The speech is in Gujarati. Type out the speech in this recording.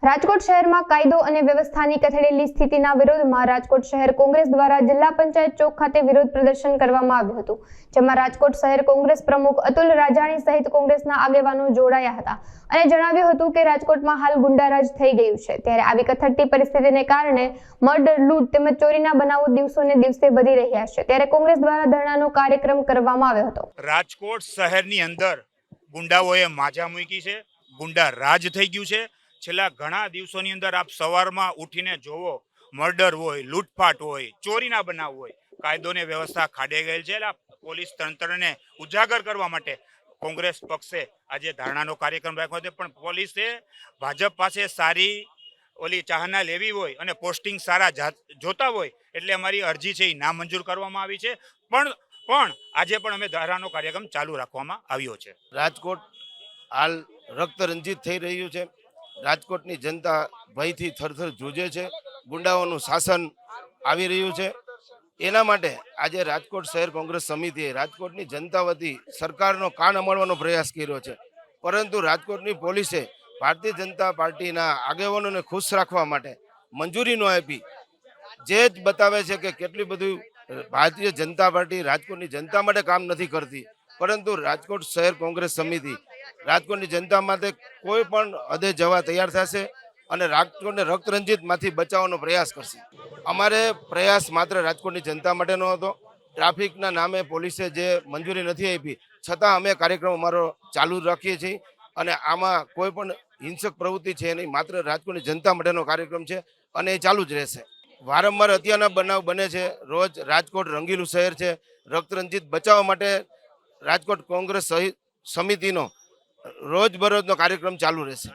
રાજકોટ શહેરમાં કાયદો અને વ્યવસ્થાની કથળેલી સ્થિતિના વિરોધમાં રાજકોટ શહેર કોંગ્રેસ દ્વારા જિલ્લા પંચાયત ચોક ખાતે વિરોધ પ્રદર્શન કરવામાં આવ્યું હતું, જેમાં રાજકોટ શહેર કોંગ્રેસ પ્રમુખ અતુલ રાજાણી સહિત કોંગ્રેસના આગેવાનો જોડાયા હતા અને જણાવ્યું હતું કે રાજકોટમાં હાલ ગુંડારાજ થઈ ગયું છે, ત્યારે આવી કથળતી પરિસ્થિતિને કારણે મર્ડર, લૂંટ તેમજ ચોરીના બનાવો દિવસોને દિવસે વધી રહ્યા છે, ત્યારે કોંગ્રેસ દ્વારા ધરણાનો કાર્યક્રમ કરવામાં આવ્યો હતો। રાજકોટ શહેરની અંદર ગુંડાઓએ માજા મૂકી છે, ગુંડા રાજ થઈ ગયું છે। છેલ્લા ઘણા દિવસોની અંદર આપ સવારમાં ઉઠીને જોવો, મર્ડર હોય, લૂંટફાટ હોય, ચોરીના બનાવ હોય, કાયદોની વ્યવસ્થા ખાડે ગયેલ છે। એટલે પોલીસ તંત્રને ઉજાગર કરવા માટે કોંગ્રેસ પક્ષે આજે ધરણાનો કાર્યક્રમ રાખ્યો છે, પણ પોલીસે ભાજપ પાસે સારી ઓલી ચાહના લેવી હોય અને પોસ્ટિંગ સારા જોતા હોય એટલે અમારી અરજી છે એ નામંજૂર કરવામાં આવી છે, પણ આજે પણ અમે ધરણાનો કાર્યક્રમ ચાલુ રાખવામાં આવ્યો છે। રાજકોટ હાલ રક્ત રંજિત થઈ રહ્યું છે। રાજકોટની જનતા ભયથી થરથર જૂજે છે। ગુંડાઓનું શાસન આવી રહ્યું છે। એના માટે આજે રાજકોટ શહેર કોંગ્રેસ સમિતિએ રાજકોટની જનતા વતી સરકારનો કાન અમળવાનો પ્રયાસ કર્યો છે, પરંતુ રાજકોટની પોલીસે ભારતીય જનતા પાર્ટીના આગેવાનોને ખુશ રાખવા માટે મંજૂરી ન આપી, જે જ બતાવે છે કે કેટલી બધું ભારતીય જનતા પાર્ટી રાજકોટની જનતા માટે કામ નથી કરતી। પરંતુ રાજકોટ શહેર કોંગ્રેસ સમિતિ રાજકોટની જનતા માટે કોઈ પણ હદે જવા તૈયાર થશે અને રાજકોટને રક્તરંજિતમાંથી બચાવવાનો પ્રયાસ કરશે। અમારે પ્રયાસ માત્ર રાજકોટની જનતા માટેનો હતો। ટ્રાફિકના નામે પોલીસે જે મંજૂરી નથી આપી છતાં અમે કાર્યક્રમ અમારો ચાલુ રાખીએ છીએ અને આમાં કોઈ પણ હિંસક પ્રવૃત્તિ છે નહીં, માત્ર રાજકોટની જનતા માટેનો કાર્યક્રમ છે અને એ ચાલુ જ રહેશે। વારંવાર હત્યાના બનાવ બને છે। રોજ રાજકોટ રંગીલું શહેર છે। રક્તરંજિત બચાવવા માટે રાજકોટ કોંગ્રેસ સમિતિનો રોજબરોજનો કાર્યક્રમ ચાલુ રહેશે।